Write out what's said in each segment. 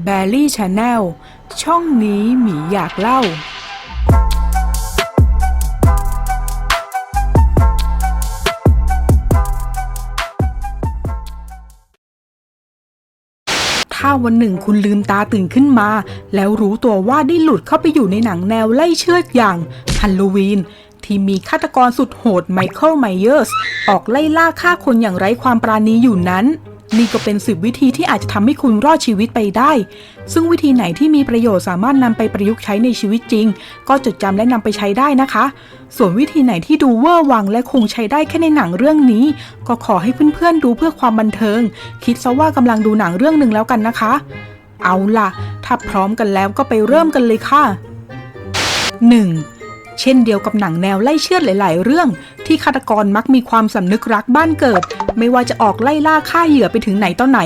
แบลลี่ชาแนลช่องนี้หมีอยากเล่าถ้าวันหนึ่งคุณลืมตาตื่นขึ้นมาแล้วรู้ตัวว่าได้หลุดเข้าไปอยู่ในหนังแนวไล่เชือดอย่างฮัลโลวีนที่มีฆาตกรสุดโหดไมเคิลไมเยอร์สออกไล่ล่าฆ่าคนอย่างไร้ความปราณีอยู่นั้นนี่ก็เป็น10 วิธีที่อาจจะทำให้คุณรอดชีวิตไปได้ซึ่งวิธีไหนที่มีประโยชน์สามารถนำไปประยุกต์ใช้ในชีวิตจริงก็จดจำและนำไปใช้ได้นะคะส่วนวิธีไหนที่ดูเวอร์วังและคงใช้ได้แค่ในหนังเรื่องนี้ก็ขอให้เพื่อนๆดูเพื่อความบันเทิงคิดซะว่ากำลังดูหนังเรื่องหนึ่งแล้วกันนะคะเอาล่ะถ้าพร้อมกันแล้วก็ไปเริ่มกันเลยค่ะ 1. เช่นเดียวกับหนังแนวไล่เชือดหลายๆเรื่องที่ฆาตกรมักมีความสำนึกรักบ้านเกิดไม่ว่าจะออกไล่ล่าฆ่าเหยื่อไปถึงไหนต่อไหน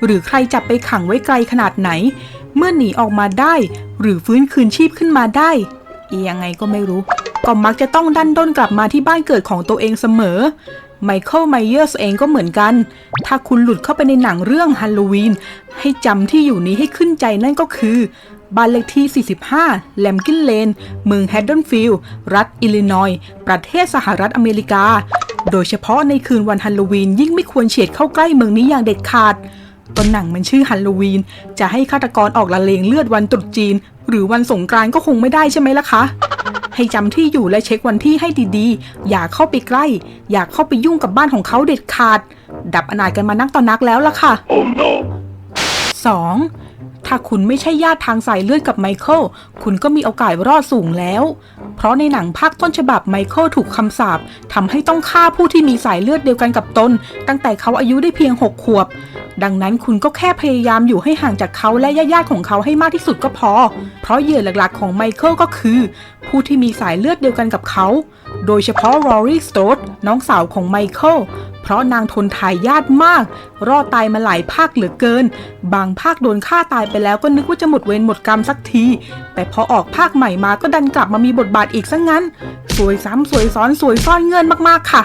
หรือใครจับไปขังไว้ไกลขนาดไหนเมื่อหนีออกมาได้หรือฟื้นคืนชีพขึ้นมาได้ยังไงก็ไม่รู้ก็มักจะต้องดันด้นกลับมาที่บ้านเกิดของตัวเองเสมอไมเคิลไมเยอร์สเองก็เหมือนกันถ้าคุณหลุดเข้าไปในหนังเรื่องฮัลโลวีนให้จำที่อยู่นี้ให้ขึ้นใจนั่นก็คือบ้านเลขที่45แลมกินเลนเมืองแฮดดอนฟิลด์รัฐอิลลินอยส์ประเทศสหรัฐอเมริกาโดยเฉพาะในคืนวันฮัลโลวีนยิ่งไม่ควรเฉียดเข้าใกล้เมืองนี้อย่างเด็ดขาดต้นหนังมันชื่อฮัลโลวีนจะให้ฆาตกรออกละเลงเลือดวันตรุษจีนหรือวันสงกรานต์ก็คงไม่ได้ใช่ไหมล่ะคะให้จำที่อยู่และเช็ควันที่ให้ดีๆอย่าเข้าไปใกล้อย่าเข้าไปยุ่งกับบ้านของเขาเด็ดขาดดับอนาถกันมานักต่อนักแล้วล่ะค่ะ 2. ถ้าคุณไม่ใช่ญาติทางสายเลือดกับไมเคิลคุณก็มีโอกาสรอดสูงแล้วเพราะในหนังภาคต้นฉบับไมเคิลถูกคำสาปทำให้ต้องฆ่าผู้ที่มีสายเลือดเดียวกันกับตนตั้งแต่เขาอายุได้เพียง6 ขวบดังนั้นคุณก็แค่พยายามอยู่ให้ห่างจากเขาและญาติๆของเขาให้มากที่สุดก็พอเพราะเหยื่อหลักๆของไมเคิลก็คือผู้ที่มีสายเลือดเดียวกันกับเขาโดยเฉพาะรอรี่สโตดน้องสาวของไมเคิลเพราะนางทนทายาทมากรอดตายมาหลายภาคเหลือเกินบางภาคโดนฆ่าตายไปแล้วก็นึกว่าจะหมดเวรหมดกรรมสักทีแต่พอออกภาคใหม่มาก็ดันกลับมามีบทบาทอีกซะงั้นสวยซ้ำสวยซ้อนสวยซ่อนเงินมากๆค่ะ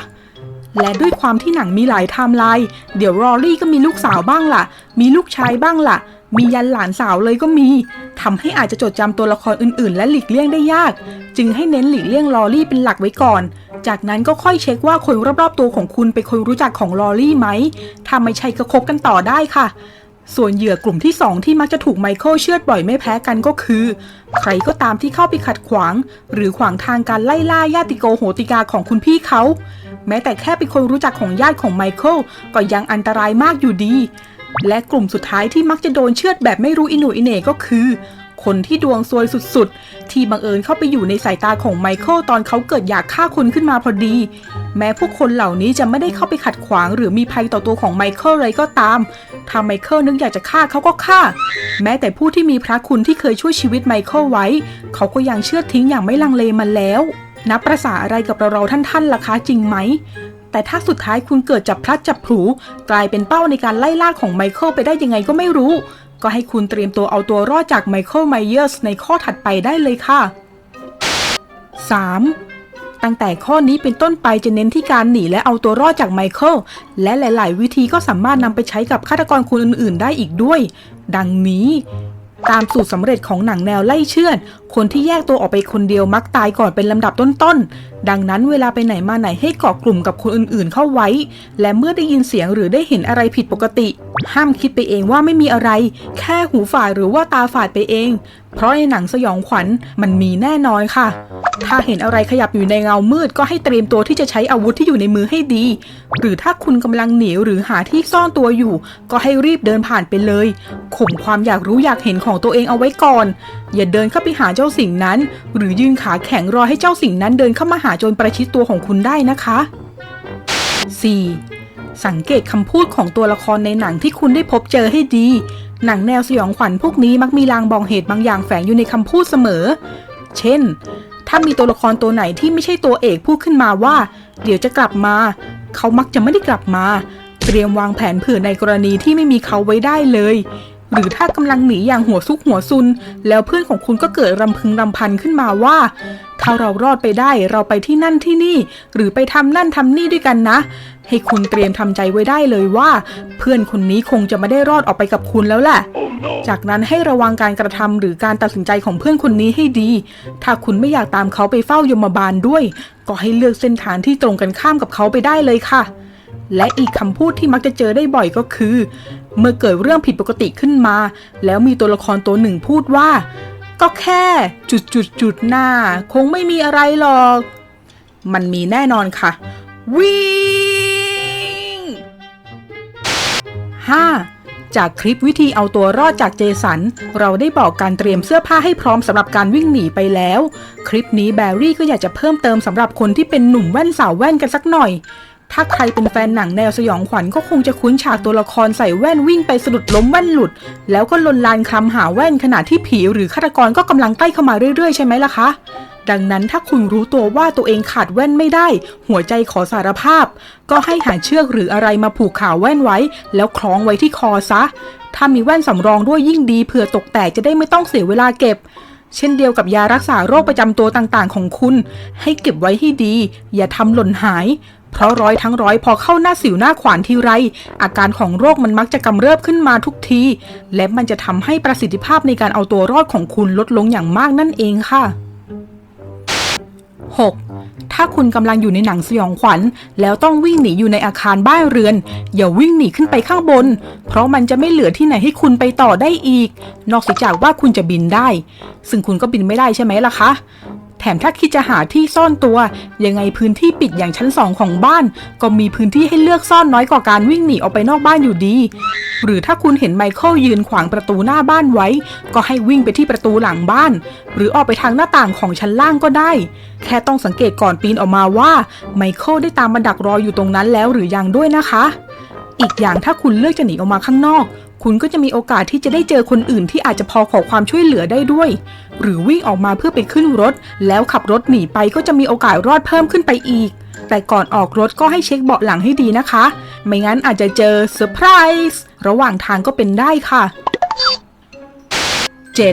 และด้วยความที่หนังมีหลายไทม์ไลน์เดี๋ยวรอรี่ก็มีลูกสาวบ้างล่ะมีลูกชายบ้างล่ะมียันหลานสาวเลยก็มีทำให้อาจจะจดจำตัวละครอื่นๆและหลีกเลี่ยงได้ยากจึงให้เน้นหลีกเลี่ยงลอรี่เป็นหลักไว้ก่อนจากนั้นก็ค่อยเช็คว่าคนรอบๆตัวของคุณเป็นคนรู้จักของลอรี่ไหมถ้าไม่ใช่ก็คบกันต่อได้ค่ะส่วนเหยื่อกลุ่มที่2ที่มักจะถูกไมเคิลเชือดบ่อยไม่แพ้กันก็คือใครก็ตามที่เข้าไปขัดขวางหรือขวางทางการไล่ล่าญาติโกโหติกาของคุณพี่เขาแม้แต่แค่เป็นคนรู้จักของญาติของไมเคิลก็ยังอันตรายมากอยู่ดีและกลุ่มสุดท้ายที่มักจะโดนเชือดแบบไม่รู้อิหนูอิเหน่ก็คือคนที่ดวงซวยสุดๆที่บังเอิญเข้าไปอยู่ในสายตาของไมเคิลตอนเขาเกิดอยากฆ่าคนขึ้นมาพอดีแม้ผู้คนเหล่านี้จะไม่ได้เข้าไปขัดขวางหรือมีภัยต่อตัวของไมเคิลเลยก็ตามถ้าไมเคิลนึกอยากจะฆ่าเขาก็ฆ่าแม้แต่ผู้ที่มีพระคุณที่เคยช่วยชีวิตไมเคิลไว้เขาก็ยังเชือดทิ้งอย่างไม่ลังเลมันแล้วนับประสาอะไรกับเราท่านล่ะคะจริงไหมแต่ถ้าสุดท้ายคุณเกิดจับพลัดจับผลูกลายเป็นเป้าในการไล่ล่าของไมเคิลไปได้ยังไงก็ไม่รู้ก็ให้คุณเตรียมตัวเอาตัวรอดจากไมเคิลไมเยอร์สในข้อถัดไปได้เลยค่ะ 3. ตั้งแต่ข้อนี้เป็นต้นไปจะเน้นที่การหนีและเอาตัวรอดจากไมเคิลและหลายๆวิธีก็สามารถนำไปใช้กับฆาตกรคนอื่นๆได้อีกด้วยดังนี้ตามสูตรสำเร็จของหนังแนวไล่เชือดคนที่แยกตัวออกไปคนเดียวมักตายก่อนเป็นลำดับต้นๆดังนั้นเวลาไปไหนมาไหนให้เกาะกลุ่มกับคนอื่นๆเข้าไว้และเมื่อได้ยินเสียงหรือได้เห็นอะไรผิดปกติห้ามคิดไปเองว่าไม่มีอะไรแค่หูฝาดหรือว่าตาฝาดไปเองเพราะในหนังสยองขวัญมันมีแน่นอนค่ะถ้าเห็นอะไรขยับอยู่ในเงามืดก็ให้เตรียมตัวที่จะใช้อาวุธที่อยู่ในมือให้ดีหรือถ้าคุณกำลังหนีหรือหาที่ซ่อนตัวอยู่ก็ให้รีบเดินผ่านไปเลยข่มความอยากรู้อยากเห็นของตัวเองเอาไว้ก่อนอย่าเดินเข้าไปหาเจ้าสิ่งนั้นหรือยืนขาแข็งรอให้เจ้าสิ่งนั้นเดินเข้ามาหาจนประชิดตัวของคุณได้นะคะ 4. สังเกตคำพูดของตัวละครในหนังที่คุณได้พบเจอให้ดีหนังแนวสยองขวัญพวกนี้มักมีลางบอกเหตุบางอย่างแฝงอยู่ในคำพูดเสมอเช่นถ้ามีตัวละครตัวไหนที่ไม่ใช่ตัวเอกพูดขึ้นมาว่าเดี๋ยวจะกลับมาเขามักจะไม่ได้กลับมาเตรียมวางแผนเผื่อในกรณีที่ไม่มีเขาไว้ได้เลย หรือถ้ากำลังหนีอย่างหัวซุกหัวซุนแล้วเพื่อนของคุณก็เกิดรำพึงรำพันขึ้นมาว่าถ้าเรารอดไปได้เราไปที่นั่นที่นี่หรือไปทำนั่นทำนี่ด้วยกันนะให้คุณเตรียมทำใจไว้ได้เลยว่าเพื่อนคนนี้คงจะไม่ได้รอดออกไปกับคุณแล้วแหละ จากนั้นให้ระวังการกระทำหรือการตัดสินใจของเพื่อนคนนี้ให้ดีถ้าคุณไม่อยากตามเขาไปเฝ้ายมบาลด้วยก็ให้เลือกเส้นทางที่ตรงกันข้ามกับเขาไปได้เลยค่ะและอีกคำพูดที่มักจะเจอได้บ่อยก็คือเมื่อเกิดเรื่องผิดปกติขึ้นมาแล้วมีตัวละครตัวหนึ่งพูดว่าก็แค่จุดหน้าคงไม่มีอะไรหรอกมันมีแน่นอนค่ะวิ่ง 5. จากคลิปวิธีเอาตัวรอดจากเจสันเราได้บอกการเตรียมเสื้อผ้าให้พร้อมสำหรับการวิ่งหนีไปแล้วคลิปนี้แบร์รี่ก็อยากจะเพิ่มเติมสำหรับคนที่เป็นหนุ่มแว่นสาวแว่นกันสักหน่อยถ้าใครเป็นแฟนหนังแนวสยองขวัญก็คงจะคุ้นฉากตัวละครใส่แว่นวิ่งไปสะดุดล้มแว่นหลุดแล้วก็ลนลานคลำหาแว่นขณะที่ผีหรือฆาตกรก็กำลังใกล้เข้ามาเรื่อยๆใช่ไหมล่ะคะดังนั้นถ้าคุณรู้ตัวว่าตัวเองขาดแว่นไม่ได้หัวใจขอสารภาพก็ให้หาเชือกหรืออะไรมาผูกขาแว่นไว้แล้วคล้องไว้ที่คอซะถ้ามีแว่นสำรองด้วยยิ่งดีเผื่อตกแตกจะได้ไม่ต้องเสียเวลาเก็บเช่นเดียวกับยารักษาโรคประจำตัวต่างๆของคุณให้เก็บไว้ให้ดีอย่าทำหล่นหายเพราะร้อยทั้งร้อยพอเข้าหน้าสิวหน้าขวานทีไรอาการของโรคมันมักจะกำเริบขึ้นมาทุกทีและมันจะทำให้ประสิทธิภาพในการเอาตัวรอดของคุณลดลงอย่างมากนั่นเองค่ะ 6. ถ้าคุณกำลังอยู่ในหนังสยองขวัญแล้วต้องวิ่งหนีอยู่ในอาคารบ้านเรือนอย่าวิ่งหนีขึ้นไปข้างบนเพราะมันจะไม่เหลือที่ไหนให้คุณไปต่อได้อีกนอกจากว่าคุณจะบินได้ซึ่งคุณก็บินไม่ได้ใช่ไหมล่ะคะแถมถ้าคิดจะหาที่ซ่อนตัวยังไงพื้นที่ปิดอย่างชั้น2ของบ้านก็มีพื้นที่ให้เลือกซ่อนน้อยกว่าการวิ่งหนีออกไปนอกบ้านอยู่ดีหรือถ้าคุณเห็นไมเคิลยืนขวางประตูหน้าบ้านไว้ก็ให้วิ่งไปที่ประตูหลังบ้านหรือออกไปทางหน้าต่างของชั้นล่างก็ได้แค่ต้องสังเกตก่อนปีนออกมาว่าไมเคิลได้ตามมาดักรออยู่ตรงนั้นแล้วหรือยังด้วยนะคะอีกอย่างถ้าคุณเลือกจะหนีออกมาข้างนอกคุณก็จะมีโอกาสที่จะได้เจอคนอื่นที่อาจจะพอขอความช่วยเหลือได้ด้วยหรือวิ่งออกมาเพื่อไปขึ้นรถแล้วขับรถหนีไปก็จะมีโอกาสรอดเพิ่มขึ้นไปอีกแต่ก่อนออกรถก็ให้เช็คเบาะหลังให้ดีนะคะไม่งั้นอาจจะเจอเซอร์ไพรส์ระหว่างทางก็เป็นได้ค่ะ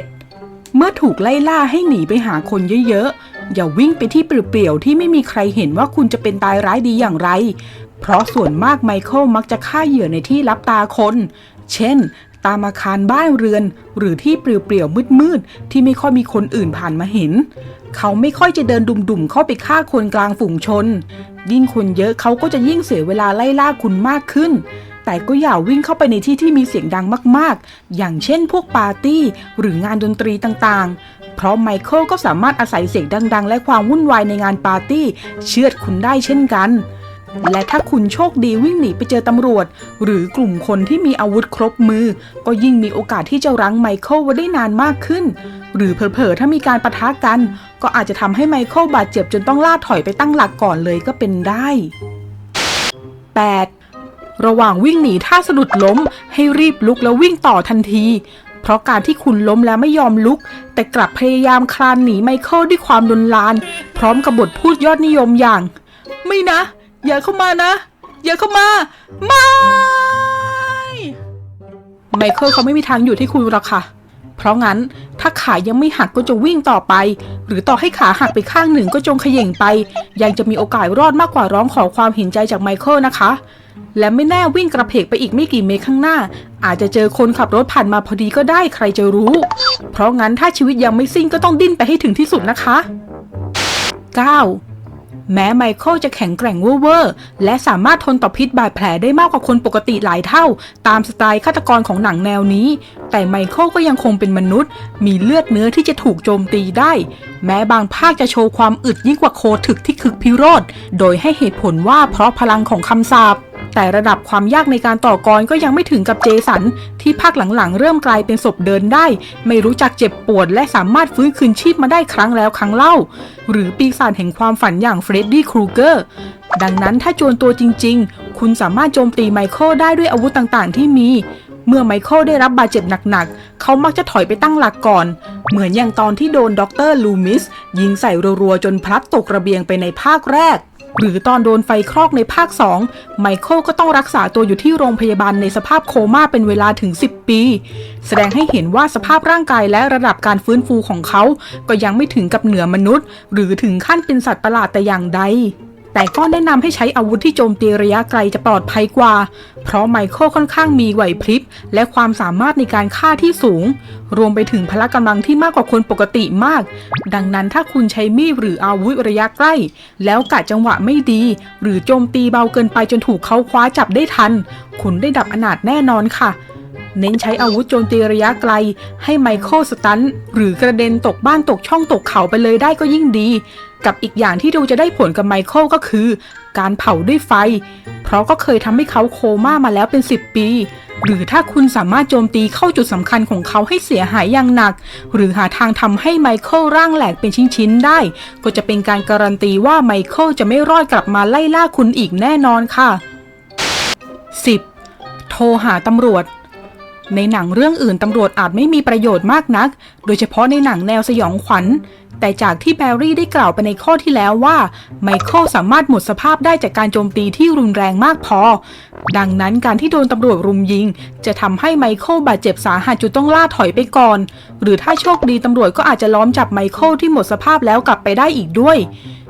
7. เมื่อถูกไล่ล่าให้หนีไปหาคนเยอะๆอย่าวิ่งไปที่เปลี่ยวๆที่ไม่มีใครเห็นว่าคุณจะเป็นตายร้ายดีอย่างไรเพราะส่วนมากไมเคิลมักจะฆ่าเหยื่อในที่ลับตาคนเช่นตามอาคารบ้านเรือนหรือที่เปลี่ยวๆมืดๆที่ไม่ค่อยมีคนอื่นผ่านมาเห็นเขาไม่ค่อยจะเดินดุ่มๆเข้าไปฆ่าคนกลางฝูงชนยิ่งคนเยอะเขาก็จะยิ่งเสียเวลาไล่ล่าคุณมากขึ้นแต่ก็อย่าวิ่งเข้าไปในที่ที่มีเสียงดังมากๆอย่างเช่นพวกปาร์ตี้หรืองานดนตรีต่างๆเพราะไมเคิลก็สามารถอาศัยเสียงดังๆและความวุ่นวายในงานปาร์ตี้เชือดคุณได้เช่นกันและถ้าคุณโชคดีวิ่งหนีไปเจอตำรวจหรือกลุ่มคนที่มีอาวุธครบมือก็ยิ่งมีโอกาสที่จะรั้งไมเคิลไว้ได้นานมากขึ้นหรือเผลอๆถ้ามีการปะทะกันก็อาจจะทำให้ไมเคิลบาดเจ็บจนต้องล่าถอยไปตั้งหลักก่อนเลยก็เป็นได้ 8. ระหว่างวิ่งหนีถ้าสะดุดล้มให้รีบลุกแล้ววิ่งต่อทันทีเพราะการที่คุณล้มแล้วไม่ยอมลุกแต่กลับพยายามคลานหนีไมเคิลด้วยความลนลานพร้อมกับบทพูดยอดนิยมอย่างไม่นะอย่าเข้ามานะอย่าเข้ามาไม่ไมเคิลเขาไม่มีทางอยู่ที่คุณหรอกค่ะเพราะงั้นถ้าขายังไม่หักก็จะวิ่งต่อไปหรือต่อให้ขาหักไปข้างหนึ่งก็จงเขย่งไปยังจะมีโอกาสรอดมากกว่าร้องขอความเห็นใจจากไมเคิลนะคะและไม่แน่วิ่งกระเพกไปอีกไม่กี่เมตรข้างหน้าอาจจะเจอคนขับรถผ่านมาพอดีก็ได้ใครจะรู้เพราะงั้นถ้าชีวิตยังไม่สิ้นก็ต้องดิ้นไปให้ถึงที่สุดนะคะ 9. แม้ไมเคิลจะแข็งแกร่งเวอร์และสามารถทนต่อพิษบาดแผลได้มากกว่าคนปกติหลายเท่าตามสไตล์ฆาตกรของหนังแนวนี้แต่ไมเคิลก็ยังคงเป็นมนุษย์มีเลือดเนื้อที่จะถูกโจมตีได้แม้บางภาคจะโชว์ความอึดยิ่งกว่าโคถึกที่คึกพิโรธโดยให้เหตุผลว่าเพราะพลังของคำสาปแต่ระดับความยากในการต่อกรก็ยังไม่ถึงกับเจสันที่ภาคหลังๆเริ่มกลายเป็นศพเดินได้ไม่รู้จักเจ็บปวดและสามารถฟื้นคืนชีพมาได้ครั้งแล้วครั้งเล่าหรือปีศาจแห่งความฝันอย่างเฟรดดี้ครูเกอร์ดังนั้นถ้าจวนตัวจริงๆคุณสามารถโจมตีไมเคิลได้ด้วยอาวุธต่างๆที่มีเมื่อไมเคิลได้รับบาดเจ็บหนักๆเขามักจะถอยไปตั้งหลักก่อนเหมือนอย่างตอนที่โดนดร.ลูมิสยิงใส่รัวๆจนพลัดตกระเบียงไปในภาคแรก หรือตอนโดนไฟคลอกในภาค 2ไมเคิลก็ต้องรักษาตัวอยู่ที่โรงพยาบาลในสภาพโคม่าเป็นเวลาถึง10 ปีแสดงให้เห็นว่าสภาพร่างกายและระดับการฟื้นฟูของเขาก็ยังไม่ถึงกับเหนือมนุษย์หรือถึงขั้นเป็นสัตว์ประหลาดแต่อย่างใดแต่ก็แนะนำให้ใช้อาวุธที่โจมตีระยะไกลจะปลอดภัยกว่าเพราะไมเคิลค่อนข้างมีไหวพริบและความสามารถในการฆ่าที่สูงรวมไปถึงพละกำลังที่มากกว่าคนปกติมากดังนั้นถ้าคุณใช้มีดหรืออาวุธระยะใกล้แล้วกะจังหวะไม่ดีหรือโจมตีเบาเกินไปจนถูกเขาคว้าจับได้ทันคุณได้ดับอนาถแน่นอนค่ะเน้นใช้อาวุธโจมตีระยะไกลให้ไมเคิลสตันหรือกระเด็นตกบ้านตกช่องตกเขาไปเลยได้ก็ยิ่งดีกับอีกอย่างที่ดูจะได้ผลกับไมเคิลก็คือการเผาด้วยไฟเพราะก็เคยทำให้เขาโคม่ามาแล้วเป็น10 ปีหรือถ้าคุณสามารถโจมตีเข้าจุดสำคัญของเขาให้เสียหายอย่างหนักหรือหาทางทำให้ไมเคิลร่างแหลกเป็นชิ้นๆได้ก็จะเป็นการการันตีว่าไมเคิลจะไม่รอดกลับมาไล่ล่าคุณอีกแน่นอนค่ะ 10. โทรหาตำรวจในหนังเรื่องอื่นตำรวจอาจไม่มีประโยชน์มากนักโดยเฉพาะในหนังแนวสยองขวัญแต่จากที่แบร์รี่ได้กล่าวไปในข้อที่แล้วว่าไมเคิลสามารถหมดสภาพได้จากการโจมตีที่รุนแรงมากพอดังนั้นการที่โดนตำรวจรุมยิงจะทำให้ไมเคิลบาดเจ็บสาหัสจนต้องล่าถอยไปก่อนหรือถ้าโชคดีตำรวจก็อาจจะล้อมจับไมเคิลที่หมดสภาพแล้วกลับไปได้อีกด้วย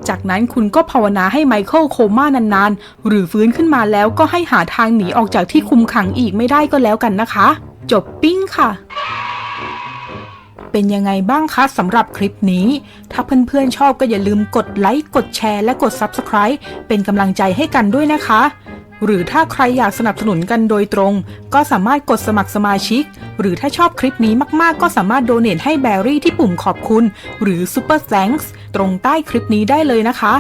จากนั้นคุณก็ภาวนาให้ไมเคิลโคม่านานๆหรือฟื้นขึ้นมาแล้วก็ให้หาทางหนีออกจากที่คุมขังอีกไม่ได้ก็แล้วกันนะคะจบปิ้งค่ะเป็นยังไงบ้างคะสำหรับคลิปนี้ถ้าเพื่อนๆชอบก็อย่าลืมกดไลค์กดแชร์และกด Subscribe เป็นกำลังใจให้กันด้วยนะคะหรือถ้าใครอยากสนับสนุนกันโดยตรงก็สามารถกดสมัครสมาชิกหรือถ้าชอบคลิปนี้มากๆก็สามารถโดเนทให้แบรี่ที่ปุ่มขอบคุณหรือ Super Thanks ตรงใต้คลิปนี้ได้เลยนะคะ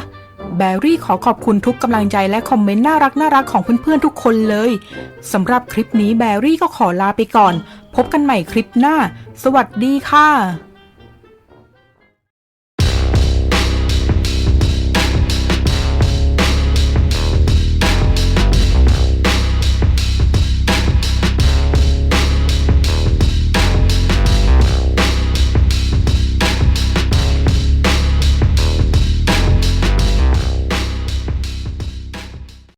แบรี่ขอขอบคุณทุกกำลังใจและคอมเมนต์น่ารักของเพื่อนๆทุกคนเลยสำหรับคลิปนี้แบรี่ก็ขอลาไปก่อนพบกันใหม่คลิปหน้าสวัสดีค่ะ